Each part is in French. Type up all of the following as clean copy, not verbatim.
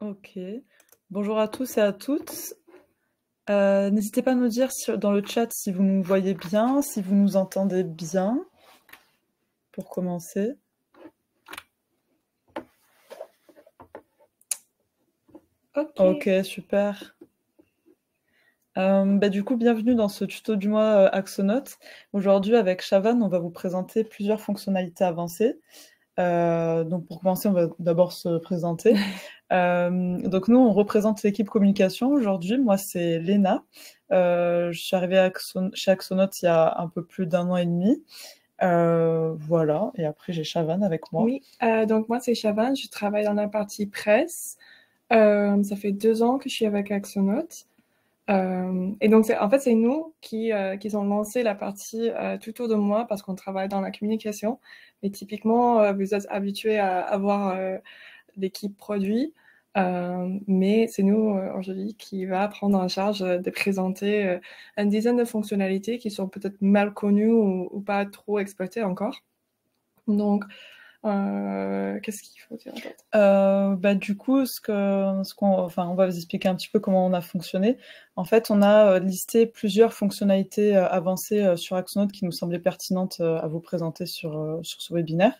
Ok. Bonjour à tous et à toutes. N'hésitez pas à nous dire dans le chat si vous nous voyez bien, si vous nous entendez bien, pour commencer. Ok, super. Du coup, bienvenue dans ce tuto du mois Axonote. Aujourd'hui, avec Shavan, on va vous présenter plusieurs fonctionnalités avancées. Donc pour commencer, on va d'abord se présenter. Donc nous, on représente l'équipe communication aujourd'hui. Moi, c'est Léna. Je suis arrivée chez Axonote il y a un peu plus d'1 an et demi. Voilà, et après j'ai Shavan avec moi. Oui, donc moi c'est Shavan, je travaille dans la partie presse. Ça fait 2 ans que je suis avec Axonote. Et donc en fait c'est nous qui ont lancé la partie tout autour de moi parce qu'on travaille dans la communication. Mais typiquement, vous êtes habitués à avoir l'équipe produit. Mais c'est nous aujourd'hui qui va prendre en charge de présenter une dizaine de fonctionnalités qui sont peut-être mal connues ou pas trop exploitées encore. Donc, qu'est-ce qu'il faut dire d'autre? Du coup, on va vous expliquer un petit peu comment on a fonctionné. En fait, on a listé plusieurs fonctionnalités avancées sur Axonote qui nous semblaient pertinentes à vous présenter sur ce webinaire.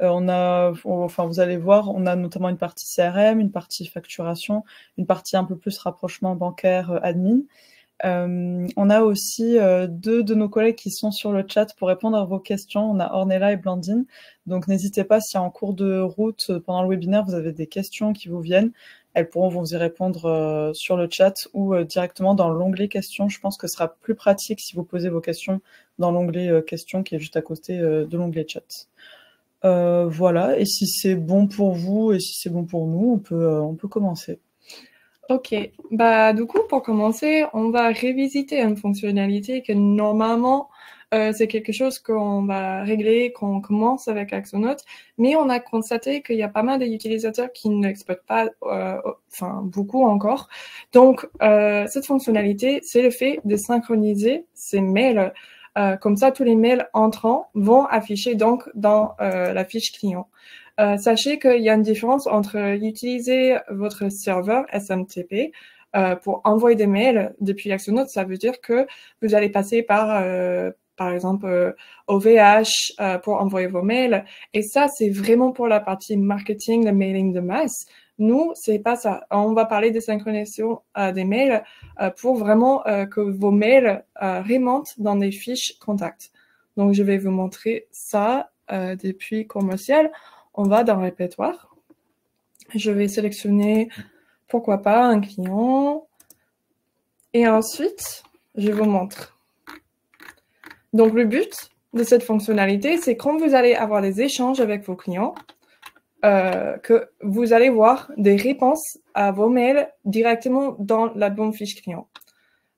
Vous allez voir, on a notamment une partie CRM, une partie facturation, une partie un peu plus rapprochement bancaire, admin. On a aussi deux de nos collègues qui sont sur le chat pour répondre à vos questions. On a Ornella et Blandine. Donc n'hésitez pas, si en cours de route, pendant le webinaire, vous avez des questions qui vous viennent, elles pourront vous y répondre sur le chat ou directement dans l'onglet questions. Je pense que ce sera plus pratique si vous posez vos questions dans l'onglet questions qui est juste à côté de l'onglet chat. Voilà, et si c'est bon pour vous et si c'est bon pour nous, on peut commencer. Ok, du coup, pour commencer, on va révisiter une fonctionnalité que normalement, c'est quelque chose qu'on va régler quand on commence avec Axonote, mais on a constaté qu'il y a pas mal d'utilisateurs qui ne l'exploitent pas, beaucoup encore. Donc, cette fonctionnalité, c'est le fait de synchroniser ces mails. Comme ça, tous les mails entrants vont afficher donc dans la fiche client. Sachez qu'il y a une différence entre utiliser votre serveur SMTP pour envoyer des mails depuis Axonote. Ça veut dire que vous allez passer par exemple, OVH pour envoyer vos mails. Et ça, c'est vraiment pour la partie marketing, le mailing de masse. Nous, c'est pas ça. On va parler de synchronisation des mails pour vraiment que vos mails remontent dans des fiches contacts. Donc, je vais vous montrer ça depuis commercial. On va dans répertoire. Je vais sélectionner, pourquoi pas, un client. Et ensuite, je vous montre. Donc, le but de cette fonctionnalité, c'est quand vous allez avoir des échanges avec vos clients, que vous allez voir des réponses à vos mails directement dans la bonne fiche client.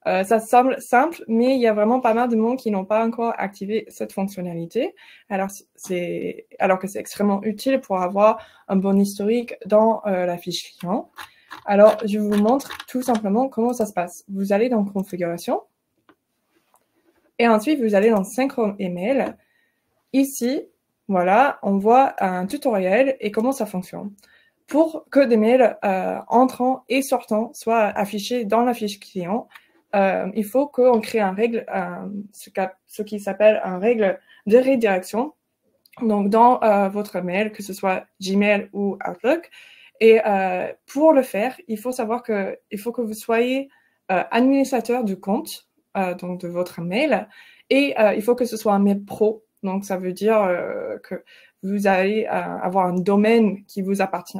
Ça semble simple, mais il y a vraiment pas mal de monde qui n'ont pas encore activé cette fonctionnalité. Alors que c'est extrêmement utile pour avoir un bon historique dans la fiche client. Alors, je vous montre tout simplement comment ça se passe. Vous allez dans Configuration. Et ensuite, vous allez dans Synchrone Email. Ici, voilà, on voit un tutoriel et comment ça fonctionne. Pour que des mails entrants et sortants soient affichés dans la fiche client, il faut qu'on crée ce qui s'appelle un règle de redirection. Donc, dans votre mail, que ce soit Gmail ou Outlook. Et pour le faire, il faut savoir il faut que vous soyez administrateur du compte, donc de votre mail. Et il faut que ce soit un mail pro. Donc, ça veut dire que vous allez avoir un domaine qui vous appartient.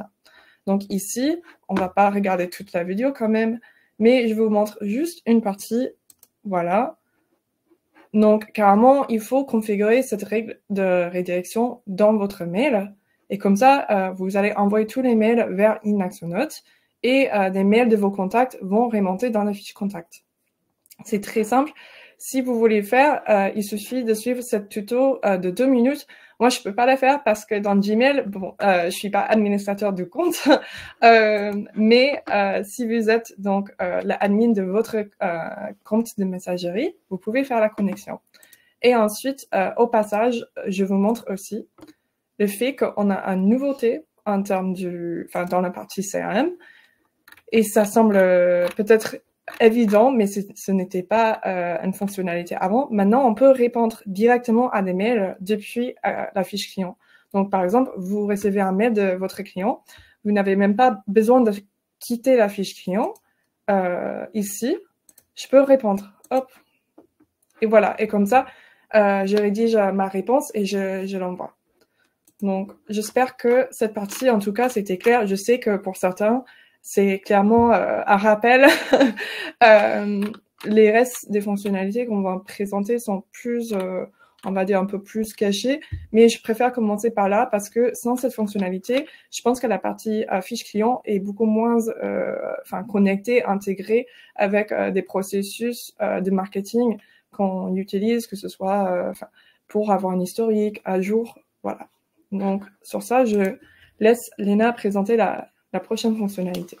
Donc ici, on va pas regarder toute la vidéo quand même, mais je vous montre juste une partie. Voilà. Donc, carrément, il faut configurer cette règle de redirection dans votre mail. Et comme ça, vous allez envoyer tous les mails vers Axonote et des mails de vos contacts vont remonter dans la fiche contact. C'est très simple. Si vous voulez le faire, il suffit de suivre cette tuto de 2 minutes. Moi, je peux pas la faire parce que dans Gmail, je suis pas administrateur du compte, mais si vous êtes donc l'admin de votre compte de messagerie, vous pouvez faire la connexion. Et ensuite, au passage, je vous montre aussi le fait qu'on a une nouveauté en termes dans la partie CRM. Et ça semble peut-être évident, mais ce n'était pas une fonctionnalité avant. Maintenant, on peut répondre directement à des mails depuis la fiche client. Donc, par exemple, vous recevez un mail de votre client, vous n'avez même pas besoin de quitter la fiche client. Ici, je peux répondre. Hop. Et voilà. Et comme ça, je rédige ma réponse et je l'envoie. Donc, j'espère que cette partie, en tout cas, c'était clair. Je sais que pour certains, c'est clairement un rappel. Les restes des fonctionnalités qu'on va présenter sont plus, on va dire, un peu plus cachées. Mais je préfère commencer par là parce que sans cette fonctionnalité, je pense que la partie fiche client est beaucoup moins connectée, intégrée avec des processus de marketing qu'on utilise, que ce soit pour avoir un historique à jour. Voilà. Donc, sur ça, je laisse Léna présenter la prochaine fonctionnalité.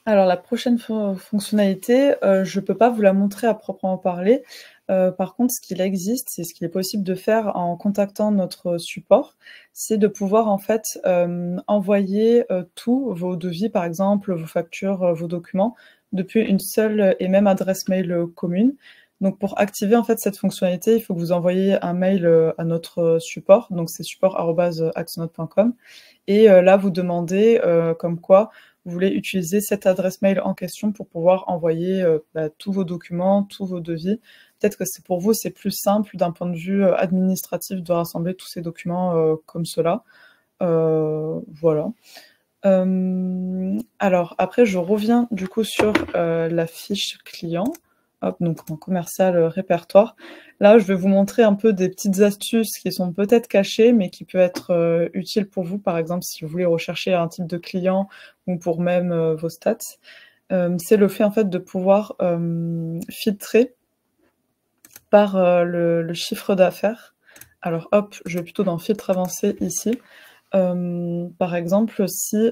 Alors, la prochaine fonctionnalité, je peux pas vous la montrer à proprement parler. Par contre, ce qu'il existe, c'est ce qu'il est possible de faire en contactant notre support, c'est de pouvoir en fait envoyer tous vos devis, par exemple, vos factures, vos documents, depuis une seule et même adresse mail commune. Donc, pour activer en fait cette fonctionnalité, il faut que vous envoyiez un mail à notre support, donc c'est support@axonote.com, et là vous demandez comme quoi vous voulez utiliser cette adresse mail en question pour pouvoir envoyer tous vos documents, tous vos devis. Peut-être que c'est pour vous, c'est plus simple d'un point de vue administratif de rassembler tous ces documents comme cela. Voilà. Alors après, je reviens du coup sur la fiche client. Hop, donc en commercial répertoire. Là, je vais vous montrer un peu des petites astuces qui sont peut-être cachées, mais qui peuvent être utiles pour vous, par exemple, si vous voulez rechercher un type de client ou pour même vos stats. C'est le fait en fait de pouvoir filtrer par le chiffre d'affaires. Alors hop, je vais plutôt dans filtre avancé ici. Par exemple, si...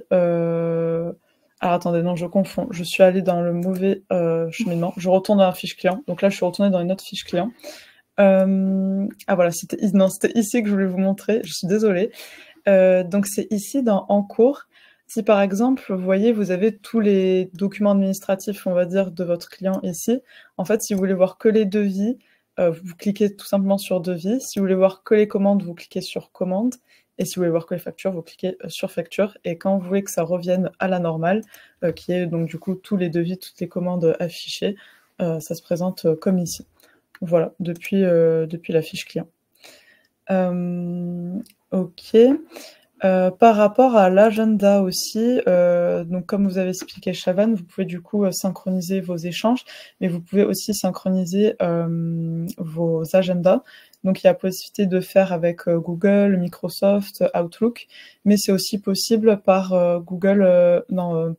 Alors attendez, non, je confonds. Je suis allée dans le mauvais cheminement. Je retourne dans la fiche client. Donc là, je suis retournée dans une autre fiche client. Ah voilà, c'était ici que je voulais vous montrer. Je suis désolée. Donc c'est ici dans En cours. Si par exemple, vous voyez, vous avez tous les documents administratifs, on va dire, de votre client ici. En fait, si vous voulez voir que les devis, vous cliquez tout simplement sur devis. Si vous voulez voir que les commandes, vous cliquez sur commande. Et si vous voulez voir que les factures, vous cliquez sur facture. Et quand vous voulez que ça revienne à la normale, qui est donc du coup tous les devis, toutes les commandes affichées, ça se présente comme ici. Voilà, depuis la fiche client. Ok. Par rapport à l'agenda aussi, donc comme vous avez expliqué Chavan, vous pouvez du coup synchroniser vos échanges, mais vous pouvez aussi synchroniser vos agendas. Donc il y a possibilité de faire avec Google, Microsoft, Outlook, mais c'est aussi possible par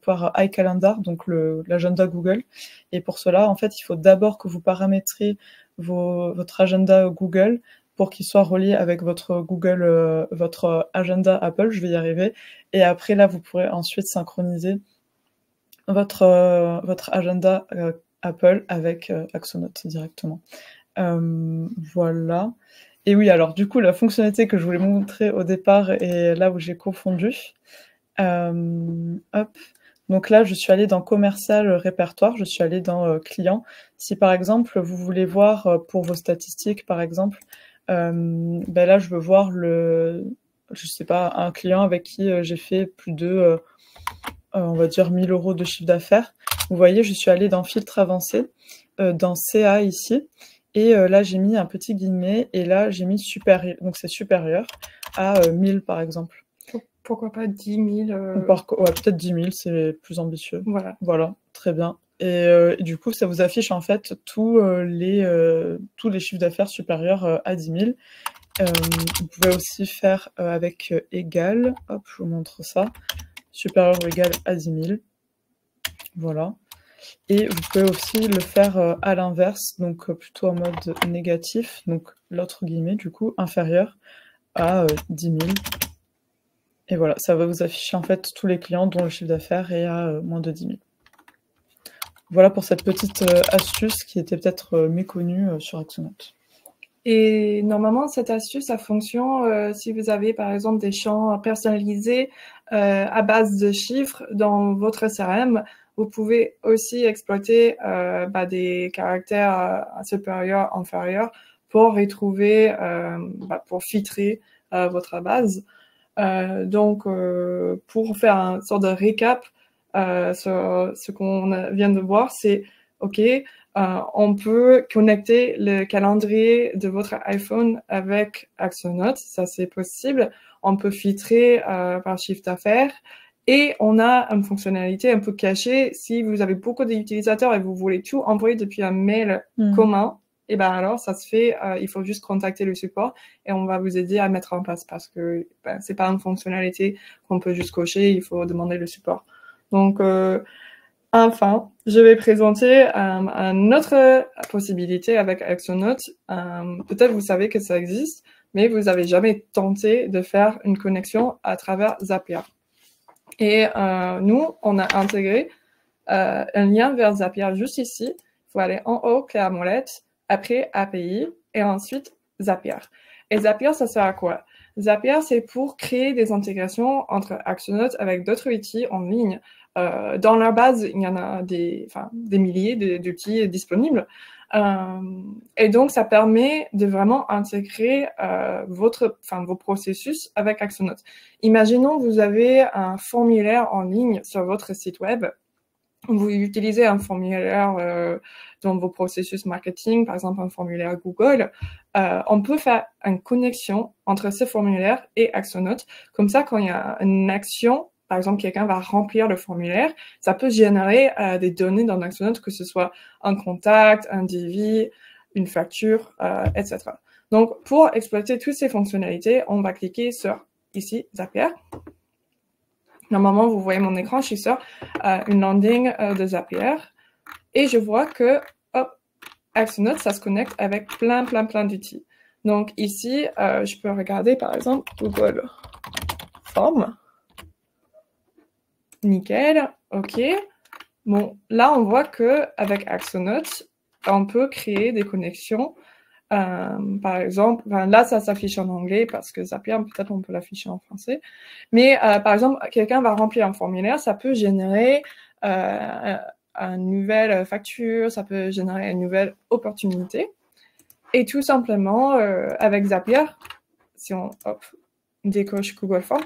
par iCalendar, donc l'agenda Google. Et pour cela, en fait, il faut d'abord que vous paramétrez votre agenda Google pour qu'il soit relié avec votre Google, votre agenda Apple, je vais y arriver. Et après, là, vous pourrez ensuite synchroniser votre agenda Apple avec Axonote directement. Voilà. Et oui, alors du coup, la fonctionnalité que je voulais montrer au départ est là où j'ai confondu. Hop. Donc là, je suis allée dans commercial répertoire, je suis allée dans client. Si par exemple, vous voulez voir pour vos statistiques, par exemple, là, je veux voir je sais pas, un client avec qui j'ai fait plus de, on va dire 1 000 € de chiffre d'affaires. Vous voyez, je suis allée dans filtre avancé, dans CA ici, et là, j'ai mis un petit guillemet, et là, j'ai mis supérieur, donc c'est supérieur à 1000 par exemple. Pourquoi pas 10 000 Ouais, peut-être 10 000, c'est plus ambitieux. Voilà. Voilà, très bien. Et du coup, ça vous affiche en fait tous les chiffres d'affaires supérieurs à 10 000. Vous pouvez aussi faire avec égal. Hop, je vous montre ça. Supérieur ou égal à 10 000. Voilà. Et vous pouvez aussi le faire à l'inverse, donc plutôt en mode négatif. Donc l'autre guillemet, du coup, inférieur à 10 000. Et voilà, ça va vous afficher en fait tous les clients dont le chiffre d'affaires est à moins de 10 000. Voilà pour cette petite astuce qui était peut-être méconnue sur Axonote. Et normalement, cette astuce, ça fonctionne si vous avez par exemple des champs personnalisés à base de chiffres dans votre CRM. Vous pouvez aussi exploiter des caractères supérieurs, inférieurs pour retrouver, pour filtrer votre base. Donc, pour faire une sorte de récap sur ce qu'on vient de voir, c'est OK, on peut connecter le calendrier de votre iPhone avec Axonote, ça c'est possible. On peut filtrer par chiffre d'affaires. Et on a une fonctionnalité un peu cachée. Si vous avez beaucoup d'utilisateurs et vous voulez tout envoyer depuis un mail commun, et ben alors ça se fait, il faut juste contacter le support et on va vous aider à mettre en place parce que c'est pas une fonctionnalité qu'on peut juste cocher, il faut demander le support. Donc enfin, je vais présenter une autre possibilité avec Axonote. Peut-être vous savez que ça existe, mais vous n'avez jamais tenté de faire une connexion à travers Zapier. Et nous, on a intégré un lien vers Zapier juste ici. Il faut aller en haut, clé à molette, après API, et ensuite Zapier. Et Zapier, ça sert à quoi? Zapier, c'est pour créer des intégrations entre Axonote avec d'autres outils en ligne. Dans leur base, il y en a des milliers d'outils disponibles. Et donc, ça permet de vraiment intégrer vos processus avec Axonote. Imaginons que vous avez un formulaire en ligne sur votre site web. Vous utilisez un formulaire dans vos processus marketing, par exemple un formulaire Google. On peut faire une connexion entre ce formulaire et Axonote. Comme ça, quand il y a une action, par exemple, quelqu'un va remplir le formulaire, ça peut générer des données dans Axonote, que ce soit un contact, un devis, une facture, etc. Donc, pour exploiter toutes ces fonctionnalités, on va cliquer sur, ici, Zapier. Normalement, vous voyez mon écran, je suis sur une landing de Zapier. Et je vois que, hop, Axonote, ça se connecte avec plein d'outils. Donc ici, je peux regarder, par exemple, Google Form. Nickel, OK. Bon, là, on voit qu'avec Axonote, on peut créer des connexions. Par exemple, là, ça s'affiche en anglais parce que Zapier, peut-être on peut l'afficher en français. Mais par exemple, quelqu'un va remplir un formulaire, ça peut générer une nouvelle facture, ça peut générer une nouvelle opportunité. Et tout simplement, avec Zapier, si on décoche Google Form,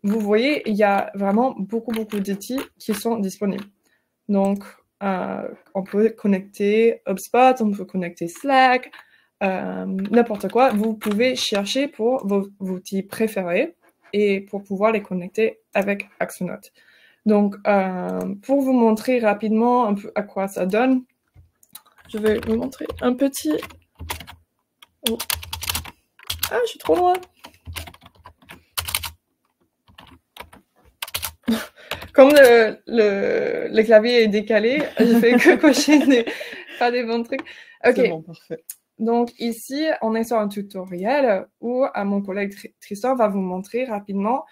vous voyez, il y a vraiment beaucoup d'outils qui sont disponibles. Donc, on peut connecter HubSpot, on peut connecter Slack, n'importe quoi. Vous pouvez chercher pour vos outils préférés et pour pouvoir les connecter avec Axonote. Donc, pour vous montrer rapidement un peu à quoi ça donne, je vais vous montrer un petit... Oh. Ah, je suis trop loin. Comme le clavier est décalé, je fais que cocher pas des bons trucs. Ok. C'est bon, parfait. Donc ici, on est sur un tutoriel où mon collègue Tristan va vous montrer rapidement,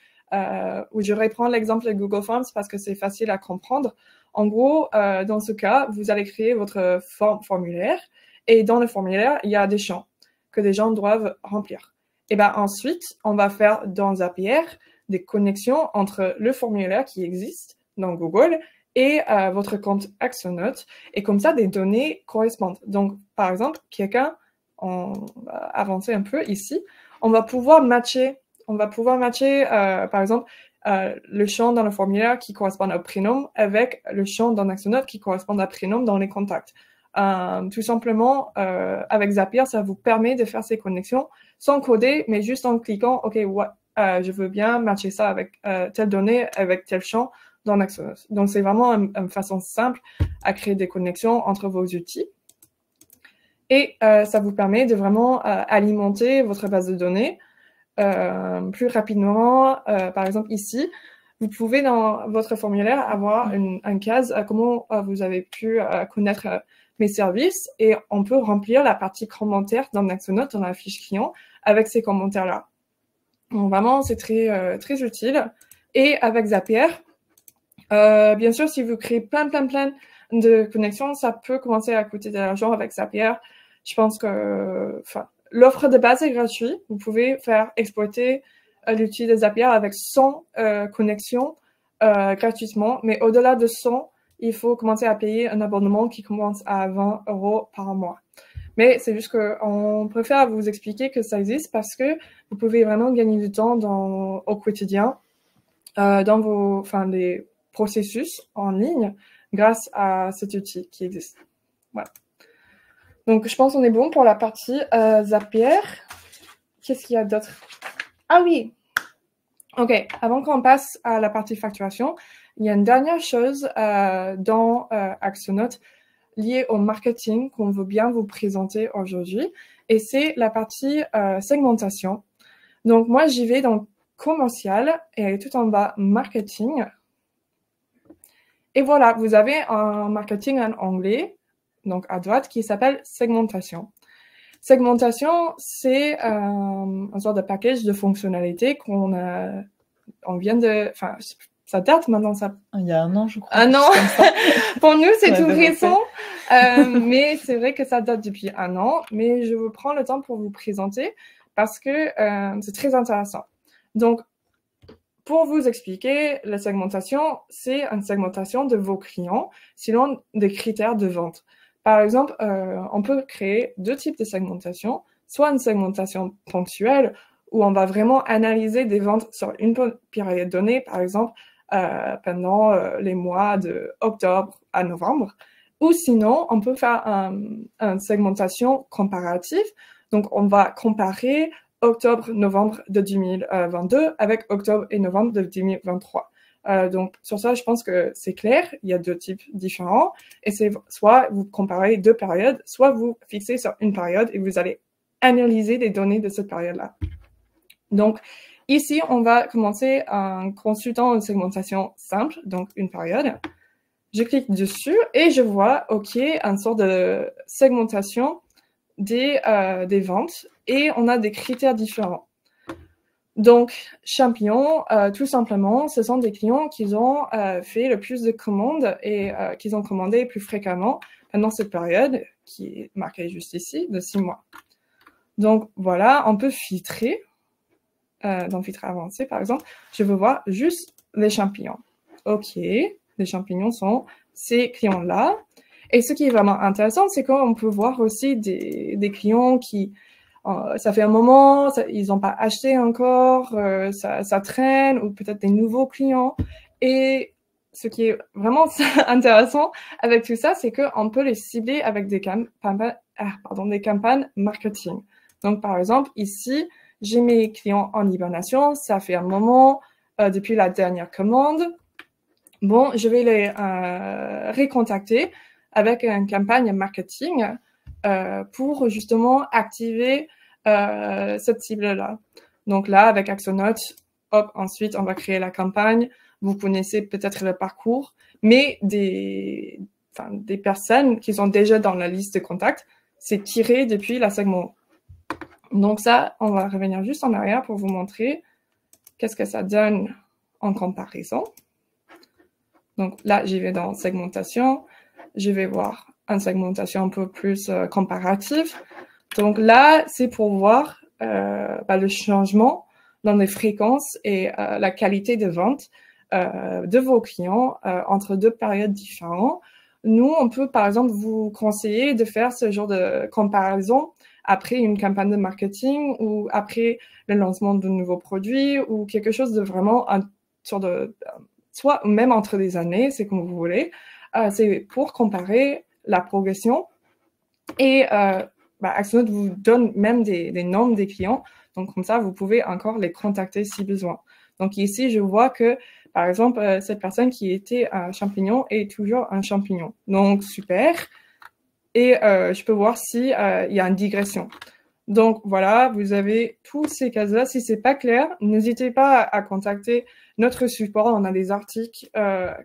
où je reprends l'exemple de Google Forms parce que c'est facile à comprendre. En gros, dans ce cas, vous allez créer votre formulaire et dans le formulaire, il y a des champs que les gens doivent remplir. Et ben ensuite, on va faire dans Zapier des connexions entre le formulaire qui existe dans Google et votre compte Axonote. Et comme ça, des données correspondent. Donc, par exemple, on va avancer un peu ici, on va pouvoir matcher, par exemple, le champ dans le formulaire qui correspond au prénom avec le champ dans Axonote qui correspond à prénom dans les contacts. Tout simplement, avec Zapier, ça vous permet de faire ces connexions sans coder, mais juste en cliquant, OK, je veux bien matcher ça avec telle donnée, avec tel champ dans Axonote. Donc, c'est vraiment une façon simple à créer des connexions entre vos outils. Et ça vous permet de vraiment alimenter votre base de données plus rapidement. Par exemple, ici, vous pouvez dans votre formulaire avoir une case comment vous avez pu connaître mes services et on peut remplir la partie commentaires dans Axonote, dans la fiche client, avec ces commentaires-là. Donc vraiment, c'est très utile. Et avec Zapier, bien sûr, si vous créez plein de connexions, ça peut commencer à coûter de l'argent avec Zapier. Je pense que l'offre de base est gratuite. Vous pouvez faire exploiter l'outil de Zapier avec 100 connexions gratuitement. Mais au-delà de 100, il faut commencer à payer un abonnement qui commence à 20 € par mois. Mais c'est juste qu'on préfère vous expliquer que ça existe parce que vous pouvez vraiment gagner du temps au quotidien, dans les processus en ligne grâce à cet outil qui existe. Voilà. Donc, je pense qu'on est bon pour la partie Zapier. Qu'est-ce qu'il y a d'autre? Ah oui! Ok, avant qu'on passe à la partie facturation, il y a une dernière chose dans Axonote liée au marketing qu'on veut bien vous présenter aujourd'hui, et c'est la partie segmentation. Donc, moi, j'y vais dans commercial, et elle est tout en bas, marketing. Et voilà, vous avez un marketing en anglais, donc à droite, qui s'appelle segmentation. Segmentation, c'est un sorte de package de fonctionnalités qu'on vient de... Enfin, ça date maintenant, ça... Il y a 1 an, je crois. Ah non. Pour nous, c'est tout développé. récent. Mais c'est vrai que ça date depuis 1 an. Mais je vous prends le temps pour vous présenter parce que c'est très intéressant. Donc, pour vous expliquer, la segmentation, c'est une segmentation de vos clients selon des critères de vente. Par exemple, on peut créer 2 types de segmentation, soit une segmentation ponctuelle, où on va vraiment analyser des ventes sur une période donnée, par exemple, pendant les mois de octobre à novembre. Ou sinon, on peut faire une segmentation comparative. Donc, on va comparer octobre-novembre de 2022 avec octobre et novembre de 2023. Donc, sur ça, je pense que c'est clair. Il y a 2 types différents. Et c'est soit vous comparez 2 périodes, soit vous fixez sur une période et vous allez analyser les données de cette période-là. Donc, ici, on va commencer en consultant une segmentation simple, donc une période. Je clique dessus et je vois, OK, une sorte de segmentation des ventes et on a des critères différents. Donc, champignons, tout simplement, ce sont des clients qui ont fait le plus de commandes et qui ont commandé plus fréquemment pendant cette période, qui est marquée juste ici, de 6 mois. Donc, voilà, on peut filtrer. Dans filtre avancé, par exemple, je veux voir juste les champignons. OK, les champignons sont ces clients-là. Et ce qui est vraiment intéressant, c'est qu'on peut voir aussi des clients qui, ça fait un moment, ils n'ont pas acheté encore, ça traîne, ou peut-être des nouveaux clients. Et ce qui est vraiment intéressant avec tout ça, c'est qu'on peut les cibler avec des campagnes marketing. Donc, par exemple, ici, j'ai mes clients en hibernation, ça fait un moment depuis la dernière commande. Bon, je vais les recontacter avec une campagne marketing pour justement activer cette cible-là. Donc là, avec Axonote, hop, ensuite, on va créer la campagne. Vous connaissez peut-être le parcours, mais des personnes qui sont déjà dans la liste de contacts, c'est tiré depuis la segment. Donc ça, on va revenir juste en arrière pour vous montrer qu'est-ce que ça donne en comparaison. Donc là, j'y vais dans segmentation. Je vais voir une segmentation un peu plus comparative. Donc là, c'est pour voir le changement dans les fréquences et la qualité de vente de vos clients entre 2 périodes différentes. Nous, on peut par exemple vous conseiller de faire ce genre de comparaison après une campagne de marketing ou après le lancement de nouveaux produits ou quelque chose de vraiment soit même entre des années, c'est comme vous voulez. C'est pour comparer la progression et Axonote vous donne même des noms des clients. Donc, comme ça, vous pouvez encore les contacter si besoin. Donc, ici, je vois que, par exemple, cette personne qui était un champignon est toujours un champignon. Donc, super. Et je peux voir s'il y a une digression. Donc, voilà, vous avez tous ces cases-là. Si c'est pas clair, n'hésitez pas à contacter notre support. On a des articles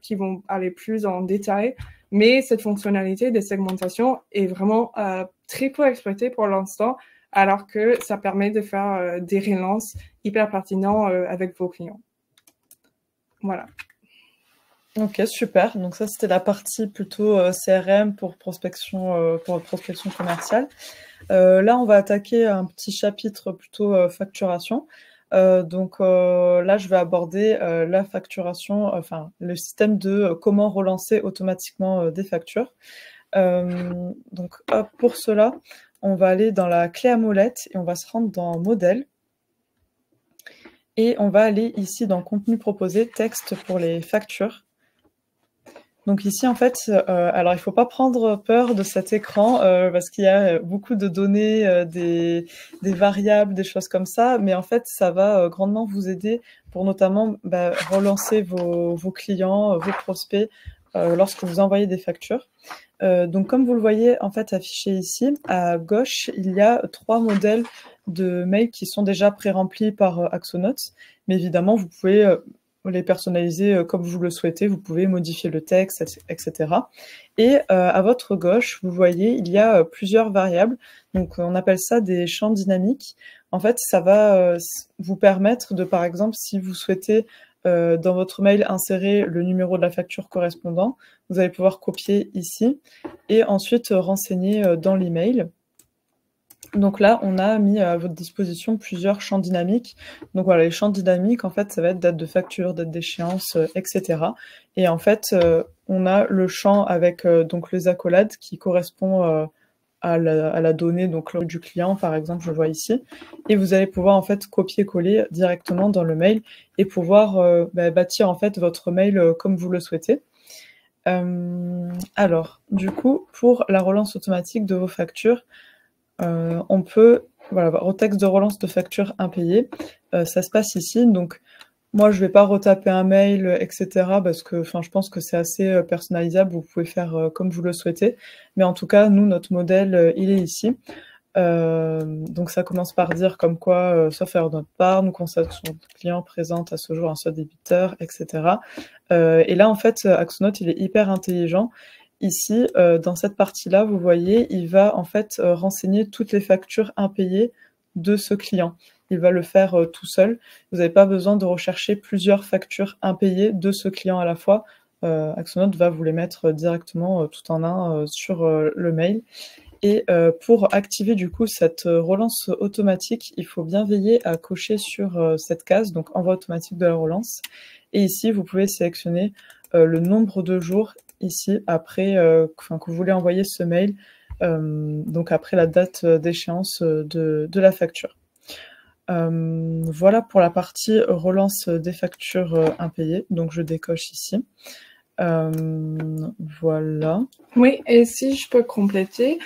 qui vont aller plus en détail. Mais cette fonctionnalité de segmentation est vraiment très peu exploitée pour l'instant, alors que ça permet de faire des relances hyper pertinents avec vos clients. Voilà. Ok, super. Donc ça, c'était la partie plutôt CRM pour prospection commerciale. Là, on va attaquer un petit chapitre plutôt facturation. Là, je vais aborder la facturation, enfin le système de comment relancer automatiquement des factures. Donc hop, pour cela, on va aller dans la clé à molette et on va se rendre dans modèle. Et on va aller ici dans contenu proposé, texte pour les factures. Donc ici, en fait, alors il ne faut pas prendre peur de cet écran parce qu'il y a beaucoup de données, des variables, des choses comme ça, mais en fait, ça va grandement vous aider pour notamment relancer vos clients, vos prospects lorsque vous envoyez des factures. Donc comme vous le voyez en fait affiché ici, à gauche, il y a 3 modèles de mails qui sont déjà pré-remplis par Axonote, mais évidemment, vous pouvez les personnaliser comme vous le souhaitez, vous pouvez modifier le texte, etc. Et à votre gauche, vous voyez, il y a plusieurs variables, donc on appelle ça des champs dynamiques. En fait, ça va vous permettre de, par exemple, si vous souhaitez dans votre mail insérer le numéro de la facture correspondant, vous allez pouvoir copier ici et ensuite renseigner dans l'email. Donc là, on a mis à votre disposition plusieurs champs dynamiques. Donc voilà, les champs dynamiques, en fait, ça va être date de facture, date d'échéance, etc. Et en fait, on a le champ avec donc les accolades qui correspond à la donnée donc du client, par exemple, je vois ici. Et vous allez pouvoir en fait copier-coller directement dans le mail et pouvoir bâtir en fait votre mail comme vous le souhaitez. Alors, du coup, pour la relance automatique de vos factures, on peut, voilà, au texte de relance de facture impayée, ça se passe ici. Donc, moi, je vais pas retaper un mail, etc. parce que, je pense que c'est assez personnalisable. Vous pouvez faire comme vous le souhaitez. Mais en tout cas, nous, notre modèle, il est ici. Donc, ça commence par dire comme quoi, sauf erreur de notre part, nous constatons que notre client présente à ce jour un solde débiteur, etc. Et là, en fait, Axonote, il est hyper intelligent. Ici, dans cette partie-là, vous voyez, il va en fait renseigner toutes les factures impayées de ce client. Il va le faire tout seul. Vous n'avez pas besoin de rechercher plusieurs factures impayées de ce client à la fois. Axonote va vous les mettre directement tout en un sur le mail. Et pour activer du coup cette relance automatique, il faut bien veiller à cocher sur cette case, donc envoi automatique de la relance. Et ici, vous pouvez sélectionner le nombre de jours ici après que vous voulez envoyer ce mail, donc après la date d'échéance de la facture. Voilà pour la partie relance des factures impayées, donc je décoche ici. Voilà. Oui, et si je peux compléter,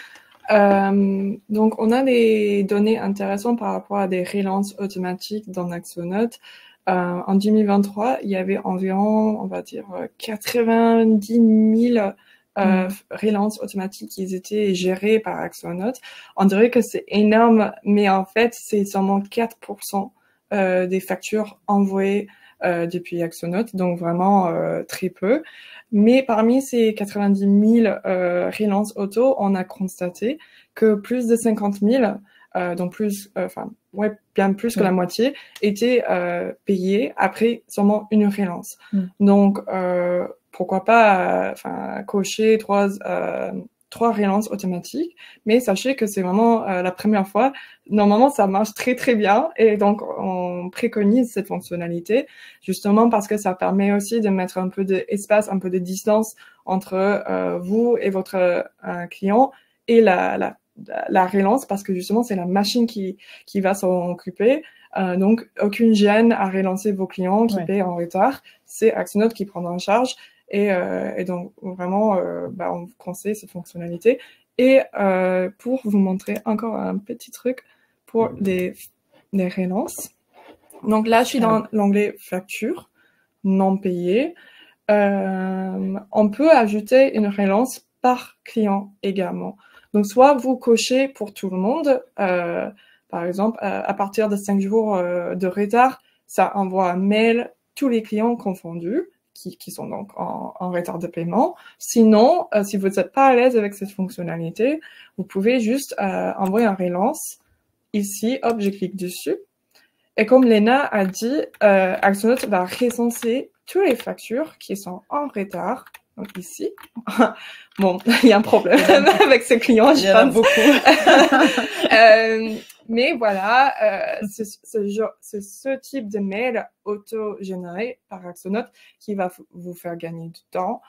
donc on a des données intéressantes par rapport à des relances automatiques dans Axonote. En 2023, il y avait environ, on va dire, 90 000 relances automatiques qui étaient gérées par Axonote. On dirait que c'est énorme, mais en fait, c'est seulement 4% des factures envoyées depuis Axonote, donc vraiment très peu. Mais parmi ces 90 000 relances auto, on a constaté que plus de 50 000, donc plus, bien plus que la moitié, étaient payés après seulement une relance. Donc, pourquoi pas cocher 3 relances automatiques, mais sachez que c'est vraiment la première fois. Normalement, ça marche très très bien et donc on préconise cette fonctionnalité justement parce que ça permet aussi de mettre un peu d'espace, un peu de distance entre vous et votre client et la relance parce que justement c'est la machine qui va s'en occuper. Donc aucune gêne à relancer vos clients qui paient en retard. C'est Axonote qui prendra en charge. Et donc vraiment, on vous conseille cette fonctionnalité. Et pour vous montrer encore un petit truc pour les relances. Donc là, je suis dans l'onglet facture non payée. On peut ajouter une relance par client également. Donc soit vous cochez pour tout le monde, par exemple, à partir de 5 jours de retard, ça envoie un mail tous les clients confondus. Qui sont donc en retard de paiement. Sinon, si vous n'êtes pas à l'aise avec cette fonctionnalité, vous pouvez juste envoyer un relance. Ici, hop, je clique dessus. Et comme Léna a dit, Axonote va recenser toutes les factures qui sont en retard. Donc ici, bon, il y a un problème avec ce client, je pense. Il y en a beaucoup. Mais voilà, c'est ce type de mail auto-généré par Axonote qui va vous faire gagner du temps.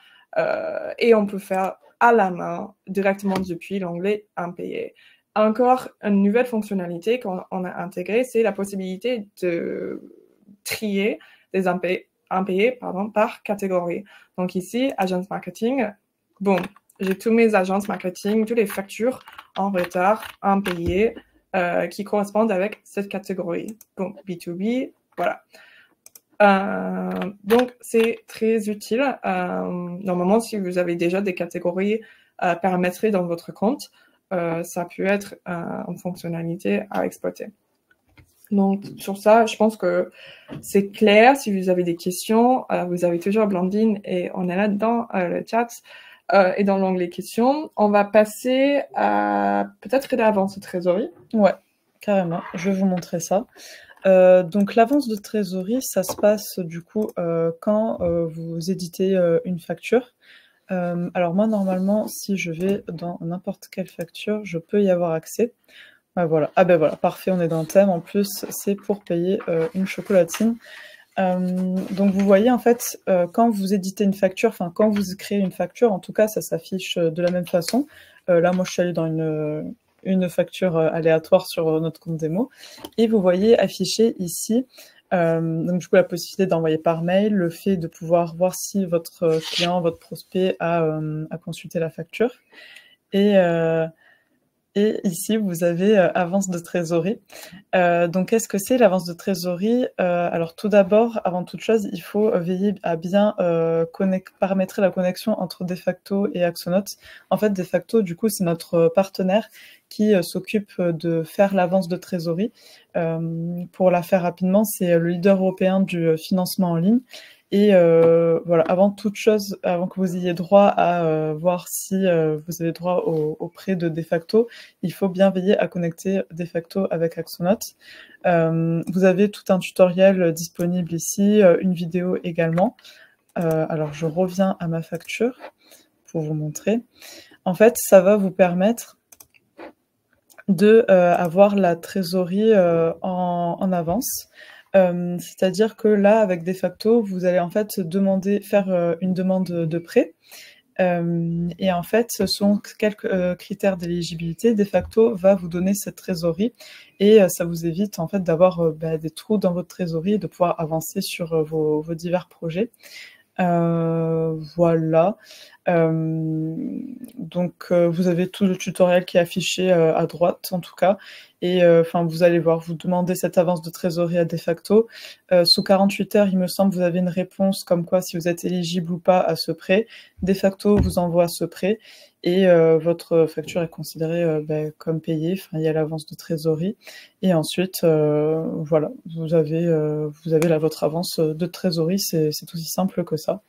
Et on peut faire à la main directement depuis l'onglet impayé. Encore une nouvelle fonctionnalité qu'on a intégrée, c'est la possibilité de trier des impayés par catégorie. Donc ici, agence marketing, bon, j'ai tous mes agences marketing, toutes les factures en retard, impayées, qui correspondent avec cette catégorie. Bon, B2B, voilà. Donc, c'est très utile. Normalement, si vous avez déjà des catégories paramétrées dans votre compte, ça peut être une fonctionnalité à exploiter. Donc, sur ça, je pense que c'est clair. Si vous avez des questions, vous avez toujours Blandine et on est là dans le chat et dans l'onglet questions. On va passer à peut-être l'avance de trésorerie. Ouais, carrément. Je vais vous montrer ça. Donc l'avance de trésorerie, ça se passe du coup quand vous éditez une facture. Alors moi, normalement, si je vais dans n'importe quelle facture, je peux y avoir accès. Voilà. Ah ben voilà, parfait, on est dans le thème. En plus, c'est pour payer une chocolatine. Donc vous voyez, en fait, quand vous éditez une facture, enfin quand vous créez une facture, en tout cas, ça s'affiche de la même façon. Là, moi, je suis allée dans une facture aléatoire sur notre compte démo. Et vous voyez affiché ici, donc du coup, la possibilité d'envoyer par mail, le fait de pouvoir voir si votre client, votre prospect a consulté la facture. Et ici, vous avez avance de trésorerie. Donc, qu'est-ce que c'est l'avance de trésorerie? Alors, tout d'abord, avant toute chose, il faut veiller à bien paramétrer la connexion entre Defacto et Axonote. En fait, Defacto, du coup, c'est notre partenaire qui s'occupe de faire l'avance de trésorerie. Pour la faire rapidement, c'est le leader européen du financement en ligne. Et voilà, avant toute chose, avant que vous ayez droit à voir si vous avez droit au prêt de Defacto, il faut bien veiller à connecter Defacto avec Axonote. Vous avez tout un tutoriel disponible ici, une vidéo également. Alors, je reviens à ma facture pour vous montrer. En fait, ça va vous permettre de avoir la trésorerie en avance. C'est-à-dire que là, avec Defacto, vous allez en fait faire une demande de prêt. Et en fait, ce sont quelques critères d'éligibilité. Defacto va vous donner cette trésorerie et ça vous évite en fait d'avoir des trous dans votre trésorerie et de pouvoir avancer sur vos divers projets. Voilà. Donc vous avez tout le tutoriel qui est affiché à droite en tout cas. Et vous allez voir, vous demandez cette avance de trésorerie à Defacto. Sous 48 heures, il me semble, vous avez une réponse comme quoi si vous êtes éligible ou pas à ce prêt. Defacto vous envoie ce prêt et votre facture est considérée comme payée. Enfin, il y a l'avance de trésorerie. Et ensuite, voilà, vous avez votre avance de trésorerie. C'est aussi simple que ça.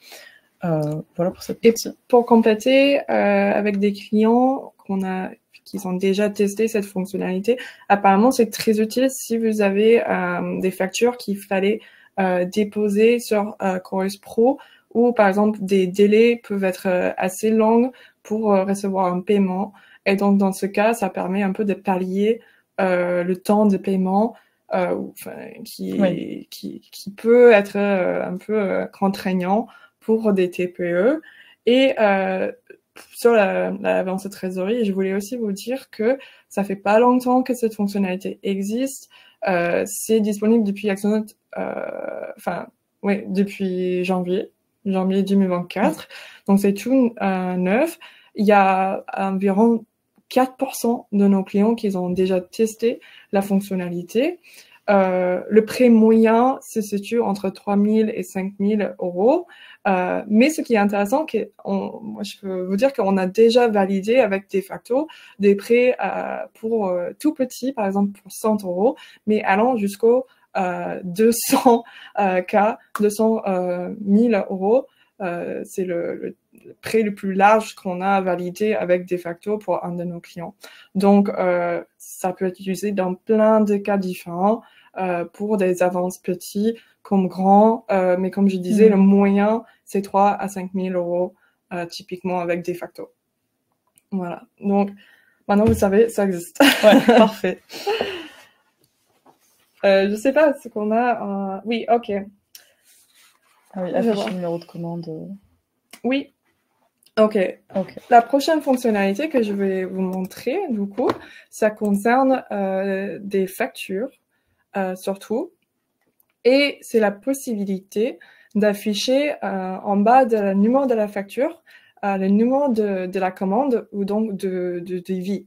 Voilà pour cette partie. Et pour compléter, avec des clients qui ont déjà testé cette fonctionnalité, apparemment c'est très utile si vous avez des factures qu'il fallait déposer sur Chorus Pro, où par exemple des délais peuvent être assez longs pour recevoir un paiement. Et donc dans ce cas, ça permet un peu de pallier le temps de paiement qui peut être un peu contraignant pour des TPE. Et sur l'avance de trésorerie, je voulais aussi vous dire que ça fait pas longtemps que cette fonctionnalité existe. C'est disponible depuis Axonote, depuis janvier 2024. Donc c'est tout neuf. Il y a environ 4% de nos clients qui ont déjà testé la fonctionnalité. Le prêt moyen se situe entre 3 000 et 5 000 euros. Mais ce qui est intéressant, moi je peux vous dire qu'on a déjà validé avec Defacto des prêts pour tout petit, par exemple pour 100 euros, mais allant jusqu'au 200 000 euros. C'est le prêt le plus large qu'on a validé avec Defacto pour un de nos clients. Donc, ça peut être utilisé dans plein de cas différents pour des avances petits comme grands. Mais comme je disais, le moyen, c'est 3 à 5 000 euros typiquement avec Defacto. Voilà. Donc, maintenant, vous savez, ça existe. Ouais, parfait. Je sais pas ce qu'on a. Oui, ok. Ah oui, Je afficher vois. le numéro de commande. Oui, ok. Ok. La prochaine fonctionnalité que je vais vous montrer, du coup, ça concerne des factures, surtout. Et c'est la possibilité d'afficher en bas de le numéro de la facture, le numéro de la commande ou donc de devis.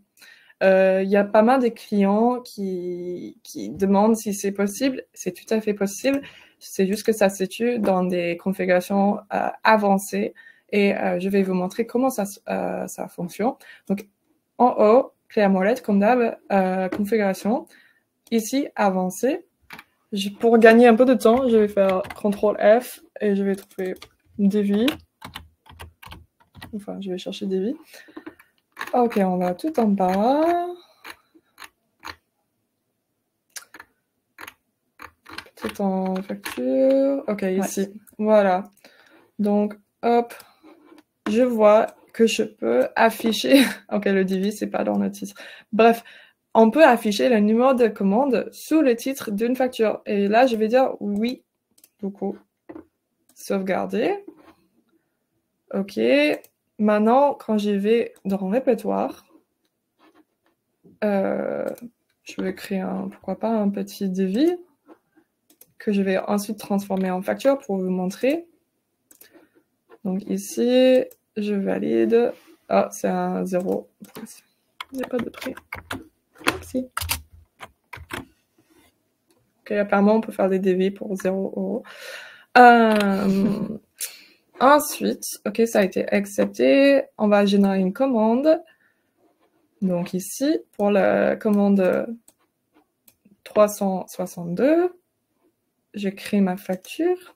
Il y a pas mal de clients qui demandent si c'est possible. C'est tout à fait possible. C'est juste que ça se situe dans des configurations avancées et je vais vous montrer comment ça fonctionne. Donc, en haut, clé à molette, comme d'hab, configuration. Ici, avancé. Pour gagner un peu de temps, je vais faire CTRL F et je vais trouver devis. Enfin, je vais chercher devis. Ok, on va tout en bas. Tout en facture. Ok, ici. Ouais. Voilà. Donc, hop, je vois que je peux afficher. Ok, le devis, c'est pas dans le titre. Bref, on peut afficher le numéro de commande sous le titre d'une facture. Et là, je vais dire oui. Du coup, sauvegarder. Ok. Maintenant, quand j'y vais dans répertoire, je vais créer pourquoi pas un petit devis que je vais ensuite transformer en facture pour vous montrer. Donc ici, je valide. Ah, c'est un 0. Il n'y a pas de prix. Si. Ok, apparemment, on peut faire des devis pour 0 €. Ensuite, ok, ça a été accepté. On va générer une commande. Donc ici, pour la commande 362, je crée ma facture.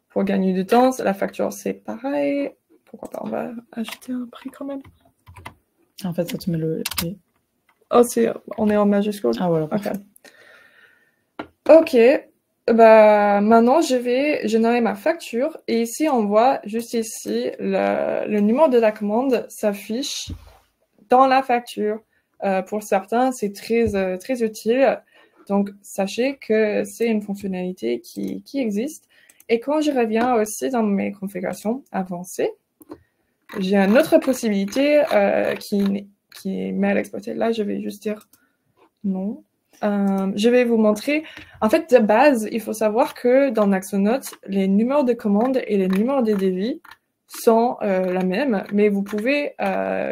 Pour gagner du temps, la facture, c'est pareil. Pourquoi pas, on va ajouter un prix quand même. En fait, ça te met le prix. Oh, on est en majuscule. Ah voilà, parfait. Ok, bah maintenant je vais générer ma facture et ici on voit juste ici le numéro de la commande s'affiche dans la facture. Pour certains, c'est très utile. Donc sachez que c'est une fonctionnalité qui existe. Et quand je reviens aussi dans mes configurations avancées, j'ai une autre possibilité qui est mal exploitée. Là, je vais juste dire non. Je vais vous montrer. En fait, de base, il faut savoir que dans Axonote, les numéros de commande et les numéros de devis sont la même, mais vous pouvez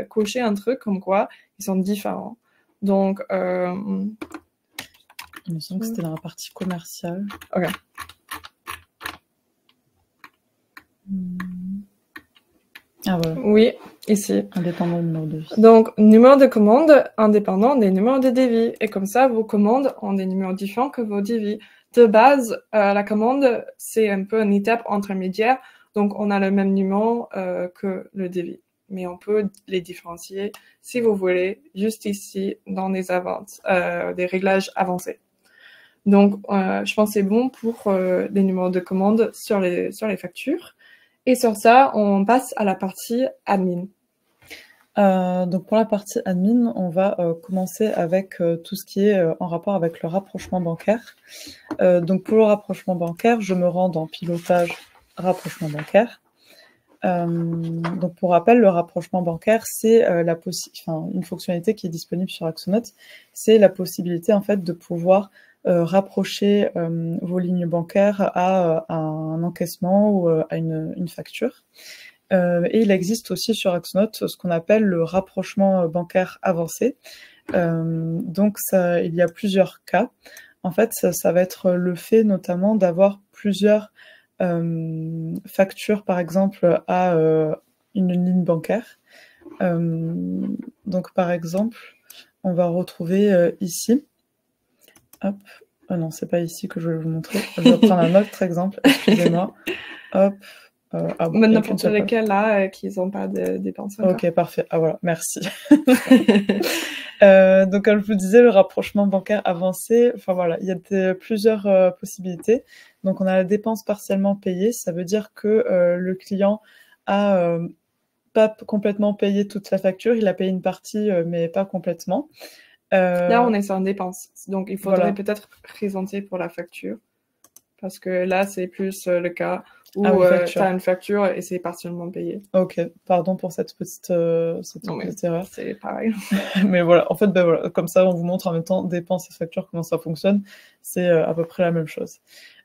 cocher un truc comme quoi ils sont différents. Donc, il me semble que c'était dans la partie commerciale. Ok. Ah voilà. Oui, ici. Indépendant du numéro de devis. Donc, numéro de commande indépendant des numéros de devis. Et comme ça, vos commandes ont des numéros différents que vos devis. De base, la commande, c'est un peu une étape intermédiaire. Donc, on a le même numéro que le devis. Mais on peut les différencier, si vous voulez, juste ici, dans des réglages avancés. Donc, je pense que c'est bon pour les numéros de commande sur les factures. Et sur ça, on passe à la partie admin. Donc pour la partie admin, on va commencer avec tout ce qui est en rapport avec le rapprochement bancaire. Donc pour le rapprochement bancaire, je me rends dans pilotage rapprochement bancaire. Donc pour rappel, le rapprochement bancaire, c'est une fonctionnalité qui est disponible sur Axonote. C'est la possibilité en fait de pouvoir rapprocher vos lignes bancaires à un encaissement ou à une facture. Et il existe aussi sur Axonote ce qu'on appelle le rapprochement bancaire avancé. Donc il y a plusieurs cas. En fait, ça va être le fait notamment d'avoir plusieurs factures, par exemple, à une ligne bancaire. Donc par exemple, on va retrouver ici. Hop. Oh non, c'est pas ici que je vais vous montrer. Je vais prendre un autre exemple, excusez-moi. Hop. Ah bon, n'importe lesquels là qui n'ont pas de dépenses encore. Ok, parfait. Ah voilà, merci. Donc comme je vous disais, le rapprochement bancaire avancé, enfin voilà, il y a plusieurs possibilités. Donc on a la dépense partiellement payée, ça veut dire que le client a pas complètement payé toute sa facture, il a payé une partie mais pas complètement. Là, on est sur une dépense. Donc, il faudrait Voilà. peut-être présenter pour la facture. Parce que là, c'est plus le cas où Ah oui, tu facture. as une facture et c'est partiellement payé. Ok, pardon pour cette petite Non, mais erreur. c'est pareil. Mais voilà, en fait, ben voilà, comme ça, on vous montre en même temps dépenses et factures, comment ça fonctionne. C'est à peu près la même chose.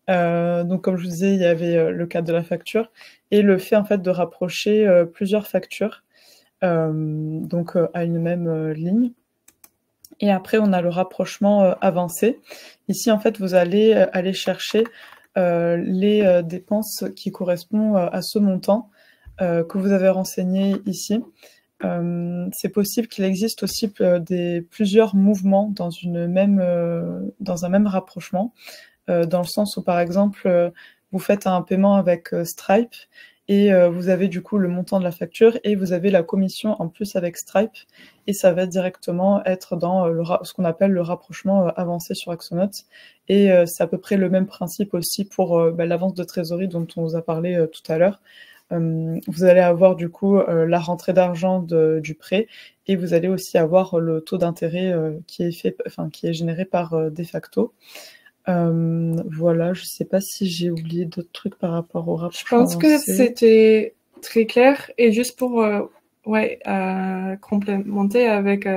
Donc, comme je vous disais, il y avait le cas de la facture et le fait en fait de rapprocher plusieurs factures donc à une même ligne. Et après, on a le rapprochement avancé. Ici, en fait, vous allez aller chercher les dépenses qui correspondent à ce montant que vous avez renseigné ici. C'est possible qu'il existe aussi plusieurs mouvements dans un même rapprochement, dans le sens où, par exemple, vous faites un paiement avec Stripe et vous avez du coup le montant de la facture et vous avez la commission en plus avec Stripe et ça va directement être dans ce qu'on appelle le rapprochement avancé sur Axonote et c'est à peu près le même principe aussi pour l'avance de trésorerie dont on vous a parlé tout à l'heure. Vous allez avoir du coup la rentrée d'argent du prêt et vous allez aussi avoir le taux d'intérêt qui est généré par Defacto. Voilà, je sais pas si j'ai oublié d'autres trucs par rapport au Je rapprochement pense que avancé. c'était très clair. Et juste pour complémenter avec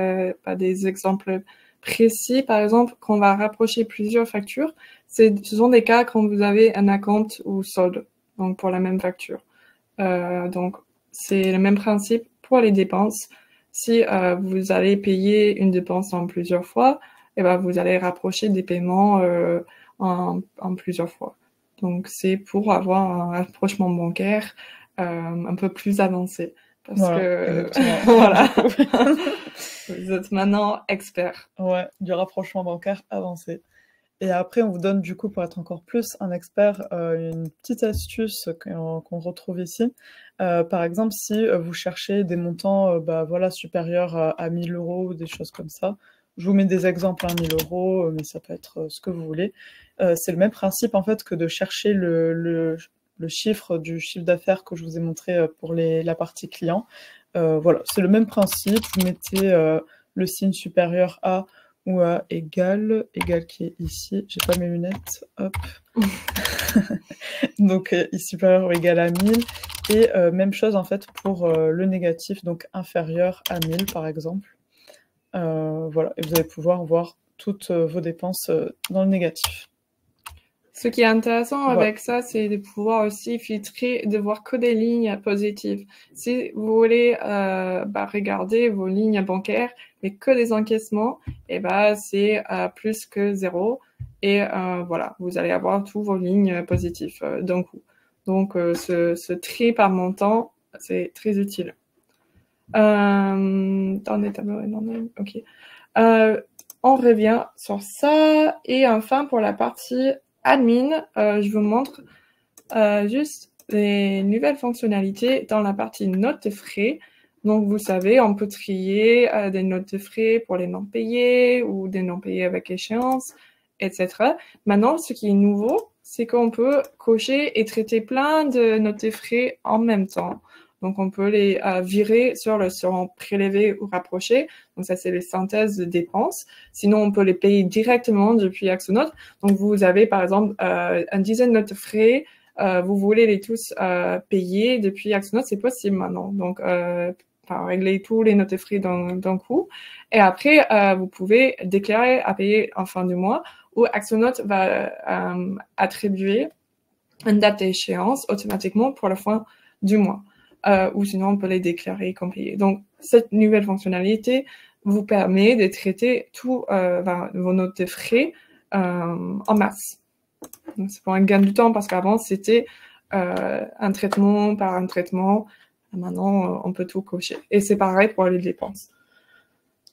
des exemples précis, par exemple, qu'on va rapprocher plusieurs factures, ce sont des cas quand vous avez un acompte ou solde, donc pour la même facture. Donc, c'est le même principe pour les dépenses. Si vous allez payer une dépense en plusieurs fois, et ben, vous allez rapprocher des paiements en plusieurs fois. Donc, c'est pour avoir un rapprochement bancaire un peu plus avancé. Parce Voilà, que, exactement. voilà, Du coup, vous êtes maintenant expert. ouais, du rapprochement bancaire avancé. Et après, on vous donne du coup, pour être encore plus un expert, une petite astuce qu'on retrouve ici. Par exemple, si vous cherchez des montants voilà, supérieurs à 1000 euros ou des choses comme ça, je vous mets des exemples, hein, 1000 euros, mais ça peut être ce que vous voulez. C'est le même principe en fait que de chercher le chiffre du chiffre d'affaires que je vous ai montré pour la partie client. Voilà, c'est le même principe. Vous mettez le signe supérieur à ou à égal qui est ici. J'ai pas mes lunettes. Hop. Donc supérieur ou égal à 1000. Et même chose en fait pour le négatif, donc inférieur à 1000 par exemple. Voilà, et vous allez pouvoir voir toutes vos dépenses dans le négatif. Ce qui est intéressant Voilà. avec ça, c'est de pouvoir aussi filtrer, de voir que des lignes positives. Si vous voulez regarder vos lignes bancaires, mais que des encaissements, et c'est plus que 0. Et voilà, vous allez avoir tous vos lignes positives d'un coup. Donc, ce tri par montant, c'est très utile. Dans les tableaux, ok. On revient sur ça. Et enfin, pour la partie admin, je vous montre juste les nouvelles fonctionnalités dans la partie notes de frais. Donc, vous savez, on peut trier des notes de frais pour les non payés ou des non payés avec échéance, etc. Maintenant, ce qui est nouveau, c'est qu'on peut cocher et traiter plein de notes de frais en même temps. Donc, on peut les virer sur le seront prélevés ou rapprochés. Donc, ça, c'est les synthèses de dépenses. Sinon, on peut les payer directement depuis Axonote. Donc, vous avez, par exemple, une dizaine de notes de frais. Vous voulez les tous payer depuis Axonote, c'est possible maintenant. Donc, régler tous les notes de frais d'un coup. Et après, vous pouvez déclarer à payer en fin du mois où Axonote va attribuer une date d'échéance automatiquement pour la fin du mois. Ou sinon, on peut les déclarer comme payés. Donc, cette nouvelle fonctionnalité vous permet de traiter tous vos notes de frais en masse. Donc, c'est pour un gain de temps parce qu'avant, c'était un traitement par un traitement. Maintenant, on peut tout cocher. Et c'est pareil pour les dépenses.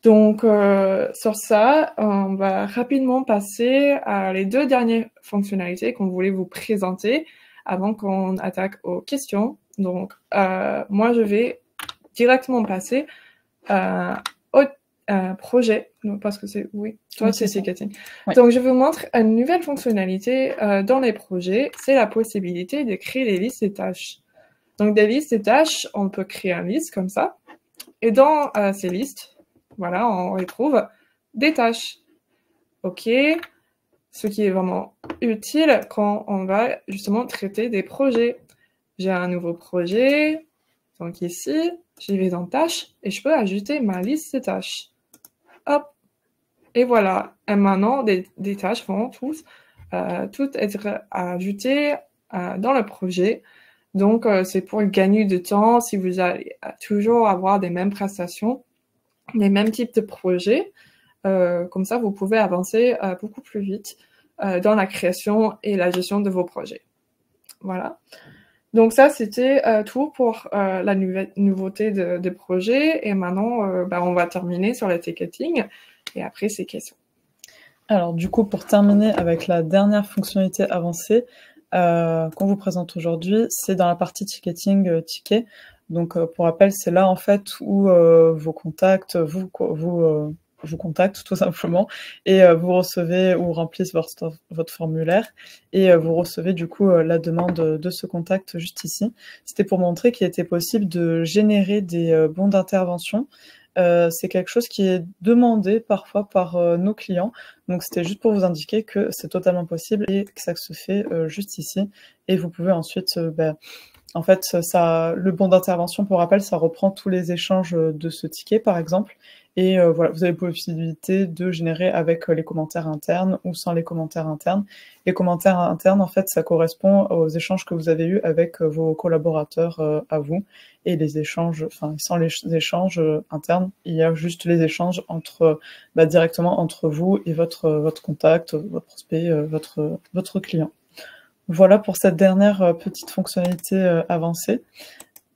Donc, sur ça, on va rapidement passer à les deux dernières fonctionnalités qu'on voulait vous présenter avant qu'on attaque aux questions. Donc, moi, je vais directement passer au projet, parce que c'est, oui, toi, c'est Catherine. Oui. Donc, je vous montre une nouvelle fonctionnalité dans les projets, c'est la possibilité de créer des listes de tâches. Donc, des listes de tâches, on peut créer une liste comme ça. Et dans ces listes, voilà, on retrouve des tâches. OK. Ce qui est vraiment utile quand on va justement traiter des projets. J'ai un nouveau projet, donc ici, j'y vais dans tâches et je peux ajouter ma liste de tâches. Hop, et voilà. Et maintenant, des tâches vont toutes être ajoutées dans le projet. Donc, c'est pour gagner du temps si vous allez toujours avoir des mêmes prestations, les mêmes types de projets. Comme ça, vous pouvez avancer beaucoup plus vite dans la création et la gestion de vos projets. Voilà. Donc ça, c'était tout pour la nouveauté de projet. Et maintenant, on va terminer sur le ticketing. Et après, ces questions. Alors du coup, pour terminer avec la dernière fonctionnalité avancée qu'on vous présente aujourd'hui, c'est dans la partie ticketing ticket. Donc pour rappel, c'est là en fait où vos contacts vous contactent tout simplement et vous recevez ou remplissent votre formulaire et vous recevez du coup la demande de ce contact juste ici. C'était pour montrer qu'il était possible de générer des bons d'intervention. C'est quelque chose qui est demandé parfois par nos clients. Donc c'était juste pour vous indiquer que c'est totalement possible et que ça se fait juste ici. Et vous pouvez ensuite en fait, le bon d'intervention, pour rappel, ça reprend tous les échanges de ce ticket, par exemple. Et voilà, vous avez la possibilité de générer avec les commentaires internes ou sans les commentaires internes. Les commentaires internes, en fait, ça correspond aux échanges que vous avez eus avec vos collaborateurs à vous. Et les échanges, sans les échanges internes, il y a juste les échanges directement entre vous et votre contact, votre prospect, votre client. Voilà pour cette dernière petite fonctionnalité avancée.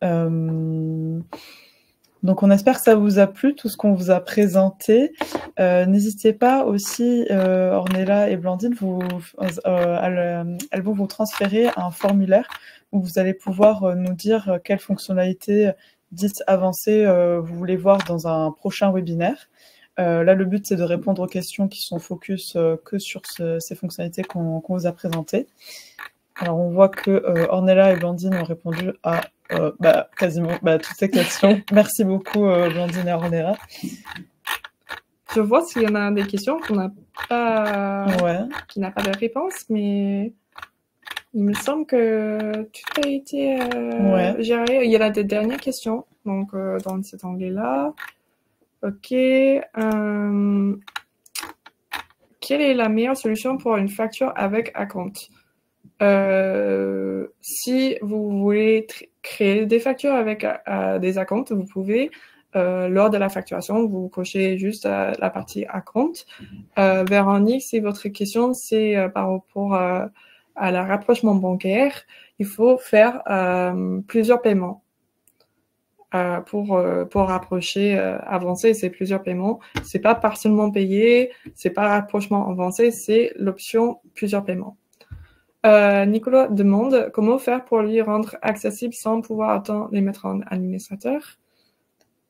Donc on espère que ça vous a plu, tout ce qu'on vous a présenté. N'hésitez pas aussi, Ornella et Blandine, elles vont vous transférer un formulaire où vous allez pouvoir nous dire quelles fonctionnalités dites avancées vous voulez voir dans un prochain webinaire. Là, le but, c'est de répondre aux questions qui sont focus que sur ces fonctionnalités qu'on vous a présentées. Alors, on voit que Ornella et Blandine ont répondu à quasiment toutes ces questions. Merci beaucoup, Blandine et Ornella. Je vois s'il y en a des questions qui n'a pas de réponse, mais il me semble que tout a été géré. Il y a des dernières questions, donc dans cet onglet-là. OK. Quelle est la meilleure solution pour une facture avec acompte? Si vous voulez créer des factures avec des acomptes, vous pouvez, lors de la facturation, vous cochez juste la partie acompte. Véronique, si votre question c'est par rapport à la rapprochement bancaire, il faut faire plusieurs paiements. Pour rapprocher, avancer, c'est plusieurs paiements. C'est pas partiellement payé, c'est pas rapprochement avancé, c'est l'option plusieurs paiements. Nicolas demande comment faire pour lui rendre accessible sans pouvoir attendre les mettre en administrateur.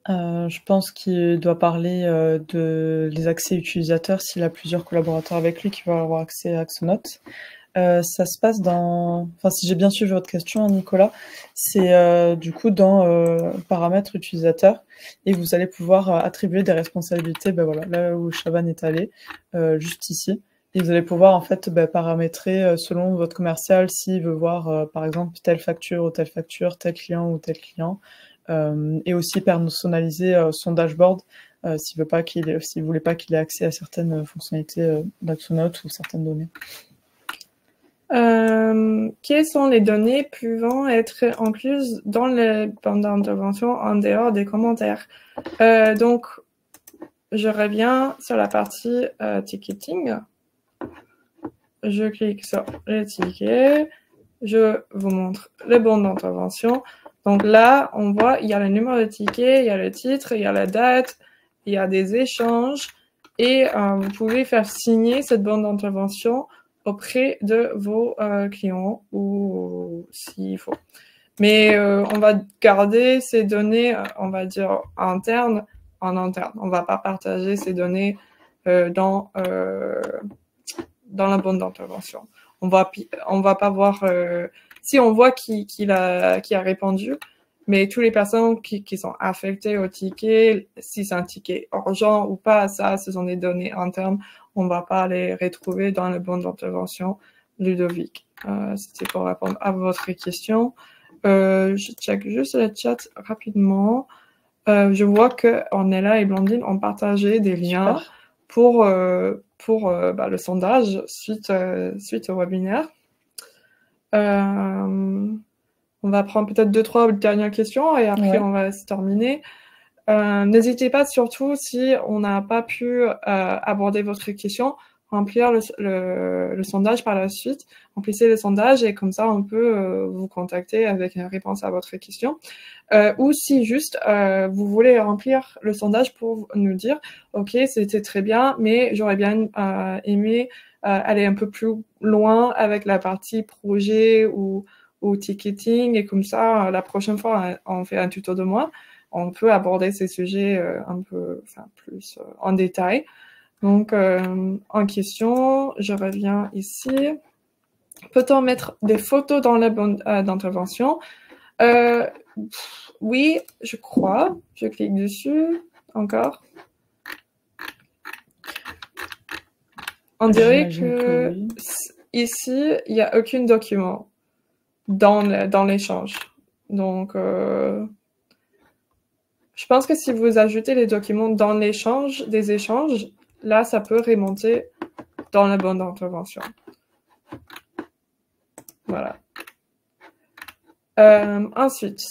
Je pense qu'il doit parler de les accès utilisateurs s'il a plusieurs collaborateurs avec lui qui vont avoir accès à Axonote. Ça se passe si j'ai bien suivi votre question, Nicolas, c'est du coup dans paramètres utilisateurs et vous allez pouvoir attribuer des responsabilités, là où Chaban est allé, juste ici. Et vous allez pouvoir en fait paramétrer selon votre commercial s'il veut voir par exemple telle facture ou tel client ou tel client, et aussi personnaliser son dashboard s'il voulait pas qu'il ait accès à certaines fonctionnalités d'Axonote ou certaines données. Quelles sont les données pouvant être incluses dans le bande d'intervention en dehors des commentaires? Donc, je reviens sur la partie ticketing. Je clique sur le ticket. Je vous montre le bande d'intervention. Donc là, on voit, il y a le numéro de ticket, il y a le titre, il y a la date, il y a des échanges et vous pouvez faire signer cette bande d'intervention auprès de vos clients ou s'il faut. Mais on va garder ces données, on va dire, internes en interne. On va pas partager ces données dans la bande d'intervention. On va pas voir si on voit qui a répondu, Mais toutes les personnes qui sont affectées au ticket, si c'est un ticket urgent ou pas, ça, ce sont des données internes. On va pas les retrouver dans le bon d'intervention Ludovic. C'était pour répondre à votre question. Je check juste le chat rapidement. Je vois que Ornella et Blandine ont partagé des liens pour le sondage suite au webinaire. On va prendre peut-être 2-3 dernières questions et après on va se terminer. N'hésitez pas surtout, si on n'a pas pu aborder votre question, remplir le sondage par la suite. Remplissez le sondage et comme ça on peut vous contacter avec une réponse à votre question. Ou si juste vous voulez remplir le sondage pour nous dire ok, c'était très bien, mais j'aurais bien aimé aller un peu plus loin avec la partie projet ou ticketing, et comme ça la prochaine fois on fait un tuto de moi, on peut aborder ces sujets un peu plus en détail. Donc en question, je reviens ici. Peut-on mettre des photos dans la bande d'intervention? Oui, je crois. Je clique dessus. Encore. On dirait que ici, il n'y a aucun document dans l'échange. Donc, je pense que si vous ajoutez les documents dans l'échange des échanges, là, ça peut remonter dans la bande d'intervention. Voilà. Ensuite,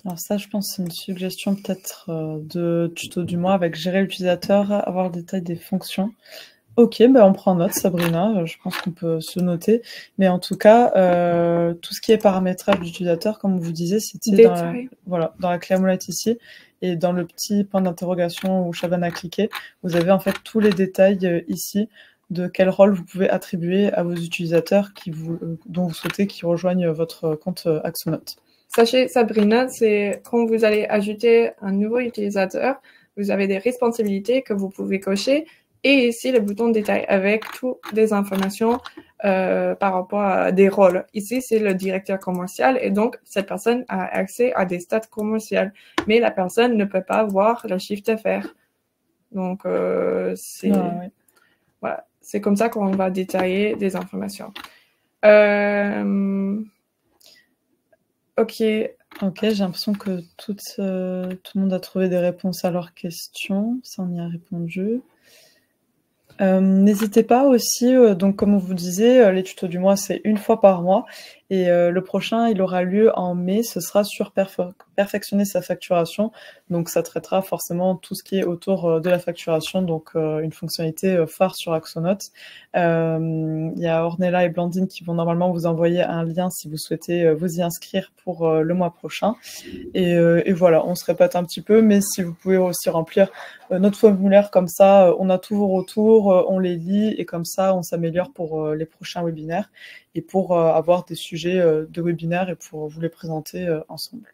alors ça, je pense, c'est une suggestion peut-être de tuto du mois avec gérer l'utilisateur, avoir le détail des fonctions. Ok, on prend note, Sabrina. Je pense qu'on peut se noter. Mais en tout cas, tout ce qui est paramétrage d'utilisateur, comme vous disiez, c'était dans la clé molette ici. Et dans le petit point d'interrogation où Chavan a cliqué, vous avez en fait tous les détails ici de quel rôle vous pouvez attribuer à vos utilisateurs dont vous souhaitez qu'ils rejoignent votre compte Axonote. Sachez, Sabrina, c'est quand vous allez ajouter un nouveau utilisateur, vous avez des responsabilités que vous pouvez cocher. Et ici, le bouton détail avec toutes les informations par rapport à des rôles. Ici, c'est le directeur commercial et donc, cette personne a accès à des stats commerciales. Mais la personne ne peut pas voir le chiffre d'affaires. Donc, voilà, c'est comme ça qu'on va détailler des informations. Ok. Ok, j'ai l'impression que tout le monde a trouvé des réponses à leurs questions. Ça, on y a répondu. N'hésitez pas aussi, donc comme on vous disait, les tutos du mois, c'est une fois par mois. Et le prochain, il aura lieu en mai. Ce sera sur perfectionner sa facturation. Donc, ça traitera forcément tout ce qui est autour de la facturation. Donc, une fonctionnalité phare sur Axonote. Il y a Ornella et Blandine qui vont normalement vous envoyer un lien si vous souhaitez vous y inscrire pour le mois prochain. Et voilà, on se répète un petit peu, mais si vous pouvez aussi remplir notre formulaire comme ça, on a tous vos retours, on les lit et comme ça, on s'améliore pour les prochains webinaires et pour avoir des sujets de webinaire et pour vous les présenter ensemble.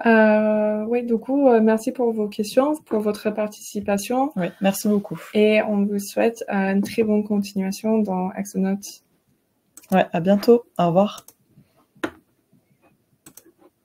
Oui, du coup, merci pour vos questions, pour votre participation. Oui, merci beaucoup. Et on vous souhaite une très bonne continuation dans Axonote. Ouais, à bientôt. Au revoir.